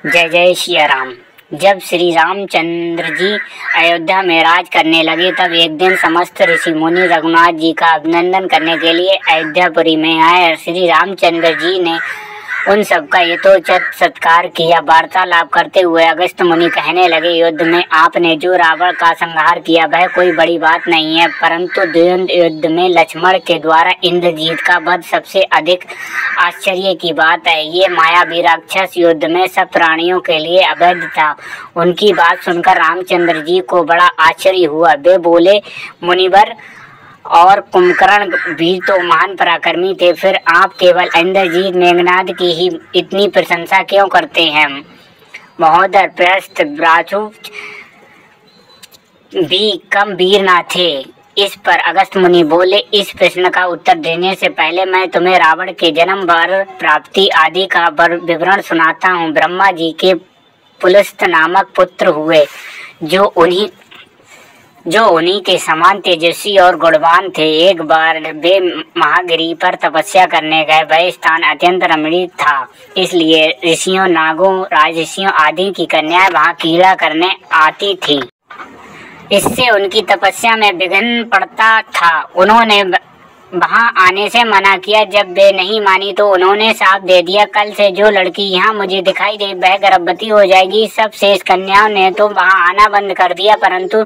जय जय सिया राम। जब श्री रामचंद्र जी अयोध्या में राज करने लगे तब एक दिन समस्त ऋषि मुनि रघुनाथ जी का अभिनंदन करने के लिए अयोध्यापुरी में आए। श्री रामचंद्र जी ने उन सबका यथोचित सत्कार किया। वार्तालाप करते हुए अगस्त्य मुनि कहने लगे, युद्ध में आपने जो रावण का संहार किया वह कोई बड़ी बात नहीं है, परंतु द्वंद्व युद्ध में लक्ष्मण के द्वारा इंद्रजीत का वध सबसे अधिक आश्चर्य की बात है। ये मायावी राक्षस युद्ध में सब प्राणियों के लिए अवैध था। उनकी बात सुनकर रामचंद्र जी को बड़ा आश्चर्य हुआ। वे बोले, मुनिवर और कुंभकर्ण भी तो महान पराक्रमी थे, फिर आप केवल इंद्रजीत मेघनाद की ही इतनी प्रशंसा क्यों करते हैं? महोदर, प्रहस्त ब्राचु भी कम वीर ना थे। इस पर अगस्त्य मुनि बोले, इस प्रश्न का उत्तर देने से पहले मैं तुम्हें रावण के जन्म, वर प्राप्ति आदि का विवरण सुनाता हूँ। ब्रह्मा जी के पुलस्त नामक पुत्र हुए, जो उन्हीं के समान तेजस्वी और गुणवान थे। एक बार वे महागिरी पर तपस्या करने गए। वह स्थान अत्यंत रमणीय था, इसलिए ऋषियों, नागों, राजर्षियों आदि की कन्याएं वहां क्रीड़ा करने आती थी। इससे उनकी तपस्या में विघ्न पड़ता था। उन्होंने वहां आने से मना किया। जब वे नहीं मानी तो उन्होंने साफ दे दिया, कल से जो लड़की यहाँ मुझे दिखाई दे वह गर्भवती हो जाएगी। सब शेष कन्याओं ने तो वहां आना बंद कर दिया, परंतु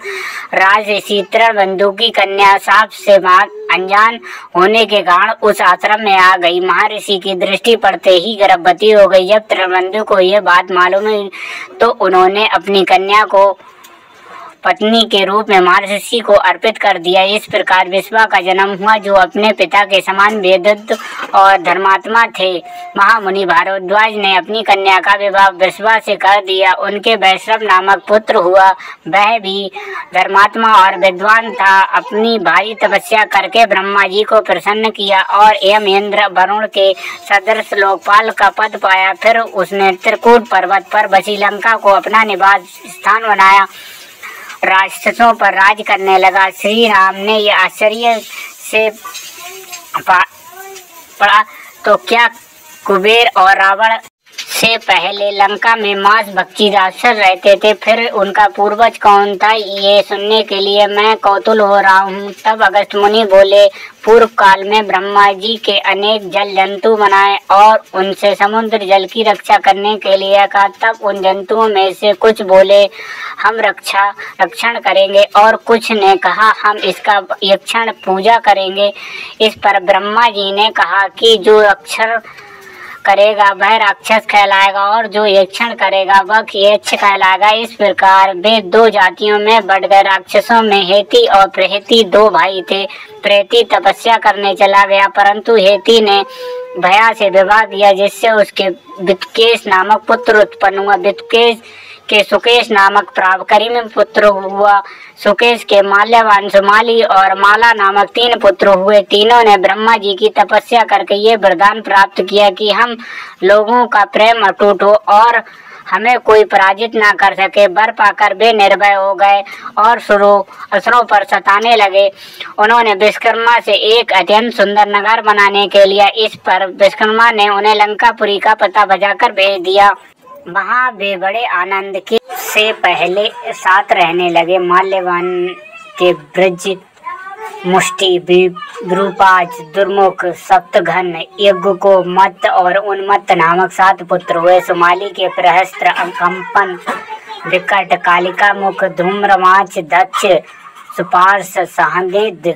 राजर्षि तृणबंधु की कन्या साफ से अनजान होने के कारण उस आश्रम में आ गई। महर्षि की दृष्टि पड़ते ही गर्भवती हो गई। जब तृणबंधु को यह बात मालूम हुई तो उन्होंने अपनी कन्या को पत्नी के रूप में महर्षि को अर्पित कर दिया। इस प्रकार विश्वा का जन्म हुआ, जो अपने पिता के समान वेदज्ञ और धर्मात्मा थे। महामुनि भारद्वाज ने अपनी कन्या का विवाह विश्वा से कर दिया। उनके वैश्रव नामक पुत्र हुआ, वह भी धर्मात्मा और विद्वान था। अपनी भारी तपस्या करके ब्रह्मा जी को प्रसन्न किया और यम, इंद्र, वरुण के सदृश लोकपाल का पद पाया। फिर उसने त्रिकूट पर्वत पर बसी लंका को अपना निवास स्थान बनाया, राक्षसों पर राज करने लगा। श्री राम ने यह आश्चर्य से पड़ा तो क्या कुबेर और रावण से पहले लंका में मांस भक्षी राक्षस रहते थे? फिर उनका पूर्वज कौन था? ये सुनने के लिए मैं कौतूहल हो रहा हूँ। तब अगस्त्य मुनि बोले, पूर्व काल में ब्रह्मा जी के अनेक जल जंतु बनाए और उनसे समुद्र जल की रक्षा करने के लिए कहा। तब उन जंतुओं में से कुछ बोले, हम रक्षण करेंगे, और कुछ ने कहा हम इसका यक्षण पूजा करेंगे। इस पर ब्रह्मा जी ने कहा कि जो रक्षण करेगा वह राक्षस कहलाएगा और जो यक्षण करेगा वह यक्ष कहलाएगा। इस प्रकार वे दो जातियों में बढ़ गए। राक्षसों में हेती और प्रेती दो भाई थे। प्रेती तपस्या करने चला गया, परंतु हेती ने भया से विवाह किया, जिससे उसके वितकेश नामक पुत्र उत्पन्न हुआ। वितकेश के सुकेश नामक प्राकरिम पुत्र हुआ। सुकेश के माल्यवान, सुमाली और माला नामक 3 पुत्र हुए। तीनों ने ब्रह्मा जी की तपस्या करके ये वरदान प्राप्त किया कि हम लोगों का प्रेम अटूट हो और हमें कोई पराजित ना कर सके। वर पाकर वे निर्भय हो गए और असुरों पर सताने लगे। उन्होंने विश्वकर्मा से एक अत्यंत सुंदर नगर बनाने के लिए। इस पर विश्वकर्मा ने उन्हें लंकापुरी का पता बजाकर भेज दिया। वहाँ वे बड़े आनंद के से पहले साथ रहने लगे। माल्यवान के ब्रज, मुष्टि, विरूपाक्ष, दुर्मुख, सप्तघन, यज्ञको, मत्त और उन्मत्त नामक 7 पुत्र हुए। सुमाली के प्रहस्त्र, कंपन, विकट, कालिका मुख, धूम्रमाच, दक्ष, सुपार्श, सहनिध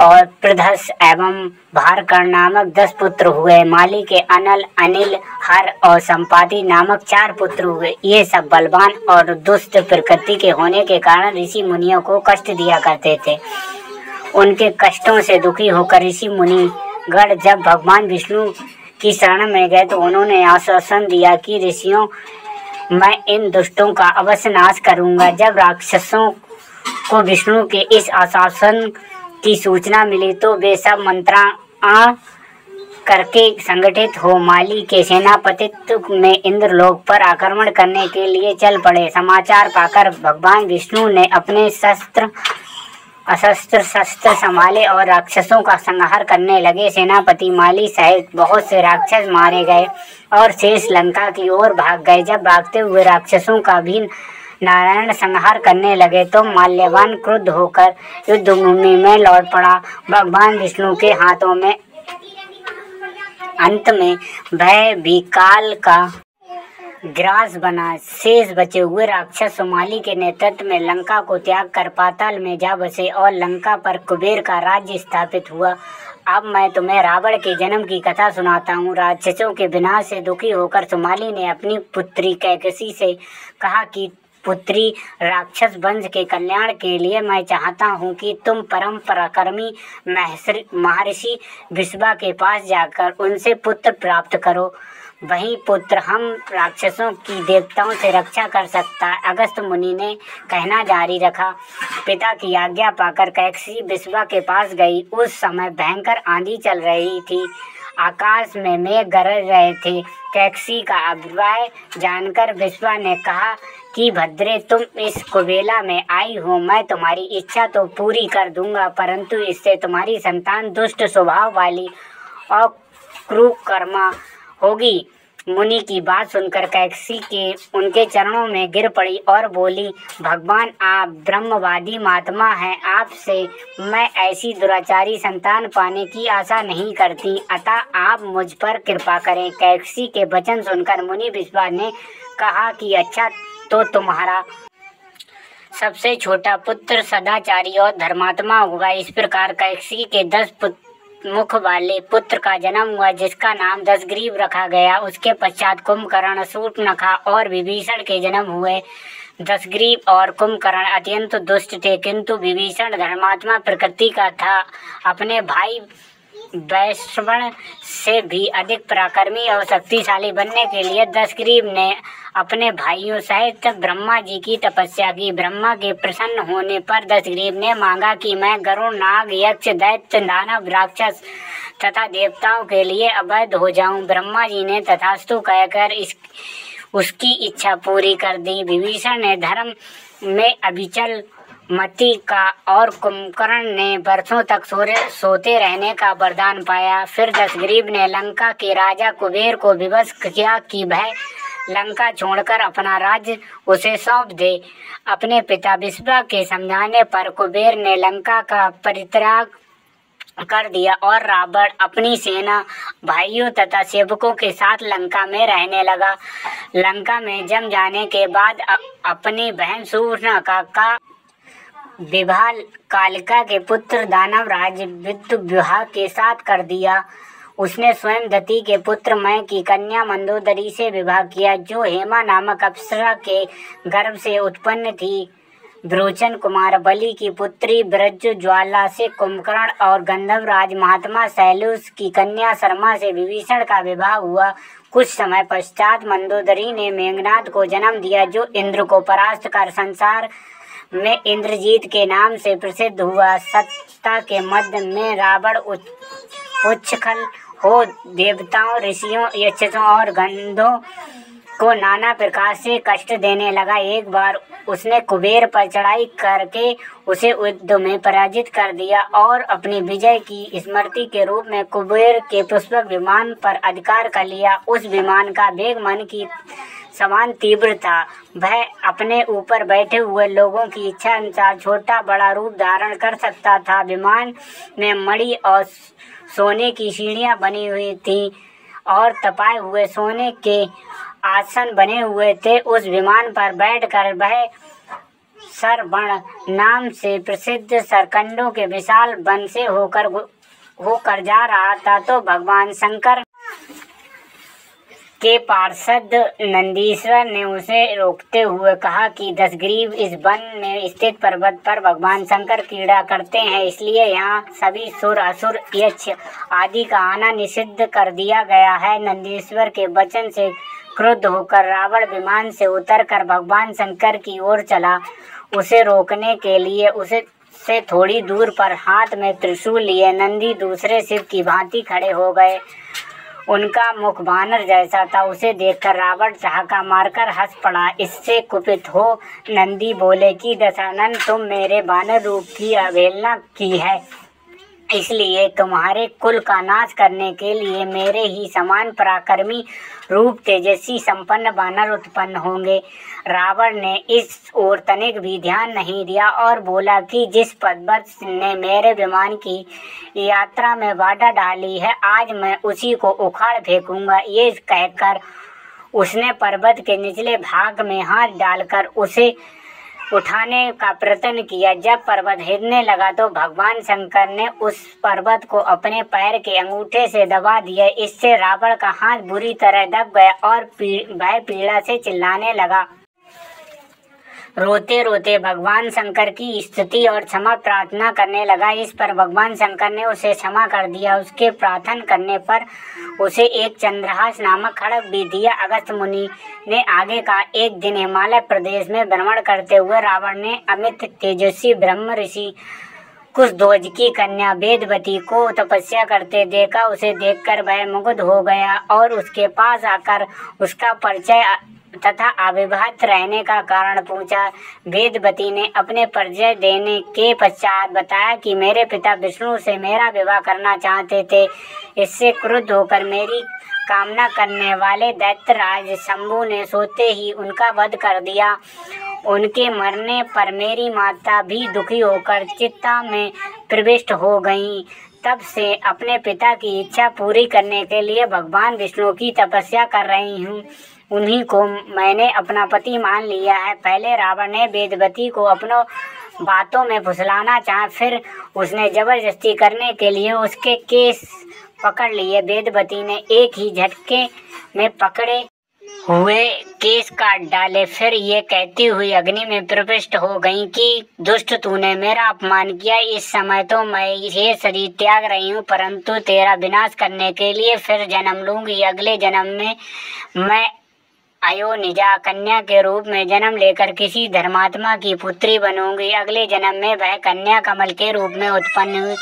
और प्रधस एवं भारकर्ण नामक 10 पुत्र हुए। माली के अनल, अनिल, हर और संपाति नामक 4 पुत्र हुए। ये सब बलवान और दुष्ट प्रकृति के होने के कारण ऋषि मुनियों को कष्ट दिया करते थे। उनके कष्टों से दुखी होकर ऋषि मुनि गण जब भगवान विष्णु की शरण में गए तो उन्होंने आश्वासन दिया कि ऋषियों, मैं इन दुष्टों का अवश्य नाश करूंगा। जब राक्षसों को विष्णु के इस आश्वासन की सूचना मिली तो वे सब मंत्रणा करके संगठित हो माली के सेनापतित्व में इंद्रलोक पर आक्रमण करने के लिए चल पड़े। समाचार पाकर भगवान विष्णु ने अपने शस्त्र अस्त्र शस्त्र संभाले और राक्षसों का संहार करने लगे। सेनापति माली सहित बहुत से राक्षस मारे गए और शेष लंका की ओर भाग गए। जब भागते हुए राक्षसों का भी नारायण संहार करने लगे तो माल्यवान क्रुद्ध होकर युद्ध भूमि में लौट पड़ा। भगवान विष्णु के हाथों में अंत में भय भी काल का ग्रास बना। शेष बचे हुए राक्षस सुमाली के नेतृत्व में लंका को त्याग कर पाताल में जा बसे और लंका पर कुबेर का राज्य स्थापित हुआ। अब मैं तुम्हें रावण के जन्म की कथा सुनाता हूँ। राक्षसों के विनाश से दुखी होकर सुमाली ने अपनी पुत्री कैकसी से कहा कि पुत्री, राक्षस वंश के कल्याण के लिए मैं चाहता हूँ कि तुम परम पराक्रमी महर्षि विश्वा के पास जाकर उनसे पुत्र प्राप्त करो। वही पुत्र हम राक्षसों की देवताओं से रक्षा कर सकता है। अगस्त्य मुनि ने कहना जारी रखा। पिता की आज्ञा पाकर कैकसी विश्वा के पास गई। उस समय भयंकर आंधी चल रही थी, आकाश में मेघ गरज रहे थे। कैकसी का अभिप्राय जानकर विश्वा ने कहा कि भद्रे, तुम इस कुबेला में आई हो, मैं तुम्हारी इच्छा तो पूरी कर दूंगा, परंतु इससे तुम्हारी संतान दुष्ट स्वभाव वाली और क्रूरकर्मा होगी। मुनि की बात सुनकर कैकसी के उनके चरणों में गिर पड़ी और बोली, भगवान, आप ब्रह्मवादी महात्मा हैं, आपसे मैं ऐसी दुराचारी संतान पाने की आशा नहीं करती, अतः आप मुझ पर कृपा करें। कैकसी के वचन सुनकर मुनि विश्वा ने कहा कि अच्छा, तो तुम्हारा सबसे छोटा पुत्र सदाचारी और धर्मात्मा होगा। इस प्रकार कैकसी के 10 मुख वाले पुत्र का जन्म हुआ, जिसका नाम दशग्रीव रखा गया। उसके पश्चात कुंभकर्ण, शूर्पणखा और विभीषण के जन्म हुए। दशग्रीव और कुंभकर्ण अत्यंत दुष्ट थे, किंतु विभीषण धर्मात्मा प्रकृति का था। अपने भाई वैश्रवण से भी अधिक पराक्रमी और शक्तिशाली बनने के लिए दशग्रीव ने अपने भाइयों सहित ब्रह्मा जी की तपस्या की। ब्रह्मा के प्रसन्न होने पर दशग्रीव ने मांगा कि मैं गरुड़, नाग, यक्ष, दैत्य, दानव, राक्षस तथा देवताओं के लिए अवैध हो जाऊं। ब्रह्मा जी ने तथास्तु कहकर उसकी इच्छा पूरी कर दी। विभीषण ने धर्म में अविचल मति का और कुंभकर्ण ने वर्षों तक सोते रहने का वरदान पाया। फिर दशग्रीव ने लंका के राजा कुबेर को विवश किया कि वह लंका छोड़कर अपना राज्य उसे सौंप दे। अपने पिता विश्वा के समझाने पर कुबेर ने लंका का परित्याग कर दिया और रावण अपनी सेना, भाइयों तथा सेवकों के साथ लंका में रहने लगा। लंका में जम जाने के बाद अपनी बहन शूर्पणखा का विवाह कालिका के पुत्र दानवराज विदुद्विवाह के साथ कर दिया। उसने स्वयं दति के पुत्र मय की कन्या मंदोदरी से विवाह किया, जो हेमा नामक अप्सरा के गर्भ से उत्पन्न थी। विरोचन कुमार बलि की पुत्री ब्रजज्वाला से कुंभकर्ण और गंधर्वराज महात्मा शैलूष की कन्या शर्मा से विभीषण का विवाह हुआ। कुछ समय पश्चात मंदोदरी ने मेघनाद को जन्म दिया, जो इंद्र को परास्त कर संसार में इंद्रजीत के नाम से प्रसिद्ध हुआ। सत्ता के मध्य में रावण उच्छृंखल हो देवताओं, ऋषियों, यक्षों और गंधों को नाना प्रकार से कष्ट देने लगा। एक बार उसने कुबेर पर चढ़ाई करके उसे युद्ध में पराजित कर दिया और अपनी विजय की स्मृति के रूप में कुबेर के पुष्पक विमान पर अधिकार कर लिया। उस विमान का वेग मन की समान तीव्र था। वह अपने ऊपर बैठे हुए लोगों की इच्छा अनुसार छोटा बड़ा रूप धारण कर सकता था। विमान में मणि और सोने की सीढ़ियां बनी हुई थी और तपाए हुए सोने के आसन बने हुए थे। उस विमान पर बैठकर वह सरवण नाम से प्रसिद्ध सरकंडों के विशाल वन से होकर जा रहा था, तो भगवान शंकर के पार्षद नंदीश्वर ने उसे रोकते हुए कहा कि दशग्रीव, इस वन में स्थित पर्वत पर भगवान शंकर क्रीड़ा करते हैं, इसलिए यहाँ सभी सुर, असुर, यक्ष आदि का आना निषिद्ध कर दिया गया है। नंदीश्वर के वचन से क्रुद्ध होकर रावण विमान से उतरकर भगवान शंकर की ओर चला। उसे रोकने के लिए उससे थोड़ी दूर पर हाथ में त्रिशूल लिए नंदी दूसरे शिव की भांति खड़े हो गए। उनका मुख वानर जैसा था। उसे देखकर रावण ठहाका मारकर हंस पड़ा। इससे कुपित हो नंदी बोले कि दशानन, तुम मेरे वानर रूप की अवहेलना की है, इसलिए तुम्हारे कुल का नाश करने के लिए मेरे ही समान पराक्रमी रूप तेजस्वी संपन्न वानर उत्पन्न होंगे। रावण ने इस ओर तनिक भी ध्यान नहीं दिया और बोला कि जिस पर्वत ने मेरे विमान की यात्रा में बाधा डाली है, आज मैं उसी को उखाड़ फेंकूंगा। ये कहकर उसने पर्वत के निचले भाग में हाथ डालकर उसे उठाने का प्रयत्न किया। जब पर्वत हिलने लगा तो भगवान शंकर ने उस पर्वत को अपने पैर के अंगूठे से दबा दिया। इससे रावण का हाथ बुरी तरह दब गया और वह पीड़ा से चिल्लाने लगा। रोते रोते भगवान शंकर की स्तुति और क्षमा प्रार्थना करने लगा। इस पर भगवान शंकर ने उसे क्षमा कर दिया। उसके प्रार्थना करने पर उसे एक चंद्रहास नामक खड्ग भी दिया। अगस्त्य मुनि ने आगे का एक दिन हिमालय प्रदेश में भ्रमण करते हुए रावण ने अमित तेजस्वी ब्रह्म ऋषि कुशध्वज की कन्या वेदवती को तपस्या करते देखा। उसे देखकर वह मुग्ध हो गया और उसके पास आकर उसका परिचय तथा अविवाहित रहने का कारण पूछा। वेदवती ने अपने परिचय देने के पश्चात बताया कि मेरे पिता विष्णु से मेरा विवाह करना चाहते थे। इससे क्रुद्ध होकर मेरी कामना करने वाले दैत्यराज शंभु ने सोते ही उनका वध कर दिया। उनके मरने पर मेरी माता भी दुखी होकर चिंता में प्रविष्ट हो गईं। तब से अपने पिता की इच्छा पूरी करने के लिए भगवान विष्णु की तपस्या कर रही हूँ। उन्हीं को मैंने अपना पति मान लिया है। पहले रावण ने वेदवती को अपनों बातों में फुसलाना चाहा, फिर उसने जबरदस्ती करने के लिए उसके केस पकड़ लिए। वेदवती ने एक ही झटके में पकड़े हुए केस काट डाले। फिर ये कहती हुई अग्नि में प्रविष्ट हो गई कि दुष्ट, तूने मेरा अपमान किया। इस समय तो मैं ये शरीर त्याग रही हूँ, परंतु तेरा विनाश करने के लिए फिर जन्म लूंगी। अगले जन्म में मैं अयोनिजा कन्या के रूप में जन्म लेकर किसी धर्मात्मा की पुत्री बनूंगी। अगले जन्म में वह कन्या कमल के रूप में उत्पन्न हुई।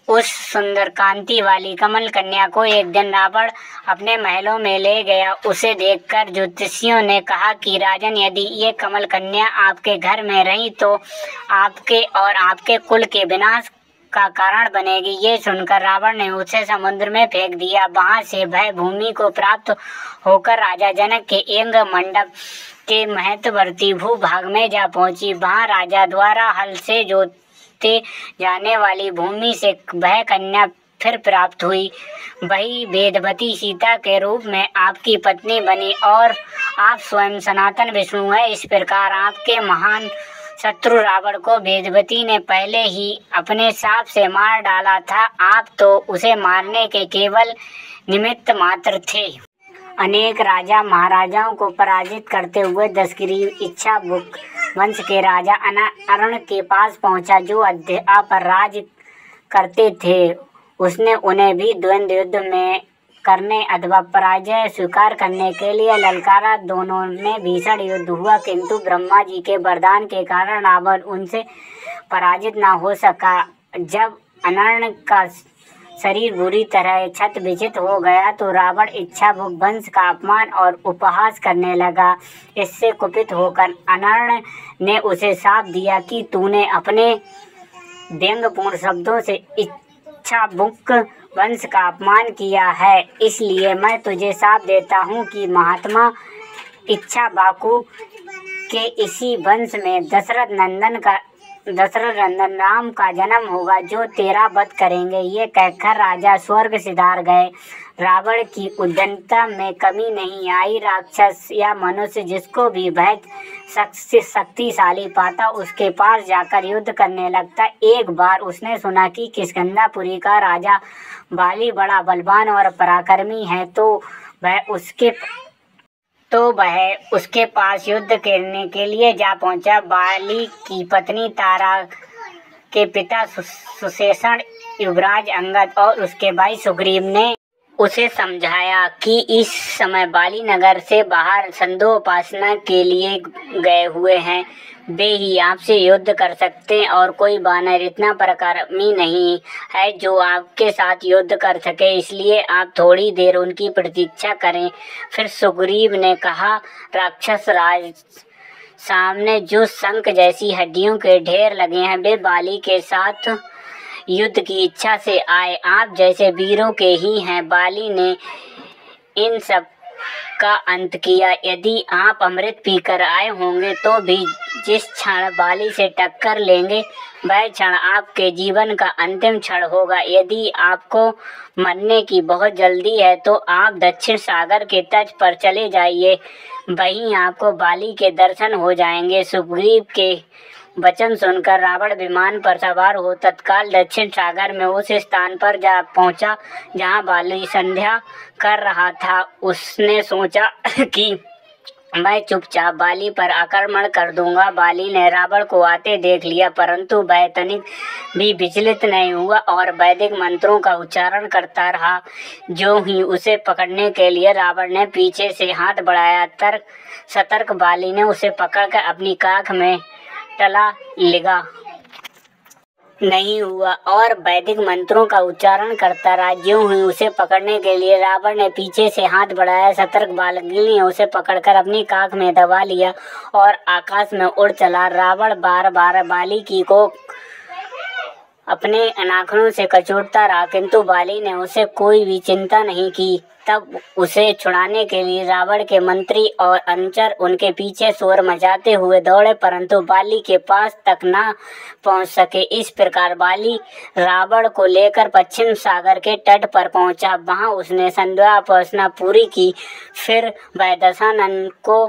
उस सुंदर कांति वाली कमल कन्या को एक दिन रावण अपने महलों में ले गया। उसे देखकर ज्योतिषियों ने कहा कि राजन, यदि ये कमल कन्या आपके घर में रही तो आपके और आपके कुल के विनाश का कारण बनेगी। ये सुनकर रावण ने उसे समुद्र में फेंक दिया। वहां से वह भूमि को प्राप्त होकर राजा जनक के इंग मंडप के महत्ववर्ती भूभाग में जा पहुंची। वहां राजा द्वारा हल से जोते जाने वाली भूमि से वह कन्या फिर प्राप्त हुई। वही वेदवती सीता के रूप में आपकी पत्नी बनी और आप स्वयं सनातन विष्णु हैं। इस प्रकार आपके महान शत्रु रावण को वेदवती ने पहले ही अपने शाप से मार डाला था। आप तो उसे मारने के केवल निमित्त मात्र थे। अनेक राजा महाराजाओं को पराजित करते हुए दशग्रीव इच्छाभुक वंश के राजा अरण के पास पहुंचा, जो अयोध्या पर राज करते थे। उसने उन्हें भी द्वंद्व युद्ध में करने अथवा पराजय स्वीकार करने के लिए ललकारा। दोनों में भीषण युद्ध हुआ, किंतु ब्रह्मा जी के वरदान के कारण रावण उनसे पराजित न हो सका। जब अनर्ण का शरीर बुरी तरह क्षत विक्षत हो गया तो रावण इच्छाभुक वंश का अपमान और उपहास करने लगा। इससे कुपित होकर अनर्ण ने उसे शाप दिया कि तूने अपने व्यंग्यपूर्ण शब्दों से इच्छाभुक वंश का अपमान किया है, इसलिए मैं तुझे शाप देता हूँ कि महात्मा इच्छावाकु के इसी वंश में दशरथ नंदन राम का जन्म होगा, जो तेरा वध करेंगे। ये कहकर राजा स्वर्ग सिधार गए। रावण की उद्दंडता में कमी नहीं आई। राक्षस या मनुष्य जिसको भी वह शक्तिशाली पाता उसके पास जाकर युद्ध करने लगता। एक बार उसने सुना कि किष्किंधापुरी का राजा बाली बड़ा बलवान और पराक्रमी है, तो वह उसके पास युद्ध करने के लिए जा पहुंचा। बाली की पत्नी तारा के पिता सुशेषण, युवराज अंगद और उसके भाई सुग्रीव ने उसे समझाया कि इस समय बाली नगर से बाहर संदो उपासना के लिए गए हुए हैं। वे ही आपसे युद्ध कर सकते हैं और कोई वानर इतना पराक्रमी नहीं है जो आपके साथ युद्ध कर सके, इसलिए आप थोड़ी देर उनकी प्रतीक्षा करें। फिर सुग्रीव ने कहा, राक्षस राज, सामने जो शंख जैसी हड्डियों के ढेर लगे हैं वे बाली के साथ युद्ध की इच्छा से आए, आप जैसे वीरों के ही हैं। बाली ने इन सब का अंत किया। यदि आप अमृत पीकर आए होंगे तो भी जिस क्षण बाली से टक्कर लेंगे वह क्षण आपके जीवन का अंतिम क्षण होगा। यदि आपको मरने की बहुत जल्दी है तो आप दक्षिण सागर के तट पर चले जाइए, वहीं आपको बाली के दर्शन हो जाएंगे। सुग्रीव के वचन सुनकर रावण विमान पर सवार हो तत्काल दक्षिण सागर में उस स्थान पर जा पहुंचा जहां बाली संध्या कर रहा था। उसने सोचा कि मैं चुपचाप बाली पर आक्रमण कर दूंगा। बाली ने रावण को आते देख लिया, परंतु वह तनिक भी विचलित नहीं हुआ और वैदिक मंत्रों का उच्चारण करता रहा। जो ही उसे पकड़ने के लिए रावण ने पीछे से हाथ बढ़ाया, सतर्क बाली ने उसे पकड़कर अपनी काख में टला लेगा नहीं हुआ और वैदिक मंत्रों का उच्चारण करता रहा। ज्यों ही उसे पकड़ने के लिए रावण ने पीछे से हाथ बढ़ाया, सतर्क बाली ने उसे पकड़कर अपनी काख में दबा लिया और आकाश में उड़ चला। रावण बार बार बाली को अपने नाखूनों से कचोटता रहा, किंतु बाली ने उसे कोई भी चिंता नहीं की। तब उसे छुड़ाने के लिए रावण के मंत्री और अनुचर उनके पीछे शोर मचाते हुए दौड़े, परंतु बाली के पास तक ना पहुंच सके। इस प्रकार बाली रावण को लेकर पश्चिम सागर के तट पर पहुंचा। वहां उसने संध्यावसाना पूरी की। फिर वह दशानन को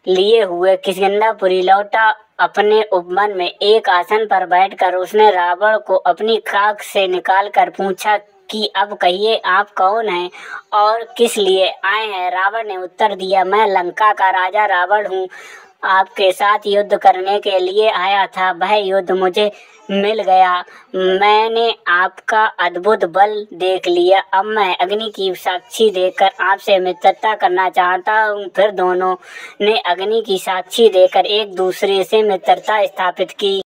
लिए हुए किष्किंधापुरी लौटा। अपने उपवन में एक आसन पर बैठकर उसने रावण को अपनी काख से निकालकर पूछा कि अब कहिए आप कौन हैं और किस लिए आए हैं। रावण ने उत्तर दिया, मैं लंका का राजा रावण हूँ, आपके साथ युद्ध करने के लिए आया था। वह युद्ध मुझे मिल गया, मैंने आपका अद्भुत बल देख लिया। अब मैं अग्नि की साक्षी देकर आपसे मित्रता करना चाहता हूँ। फिर दोनों ने अग्नि की साक्षी देकर एक दूसरे से मित्रता स्थापित की।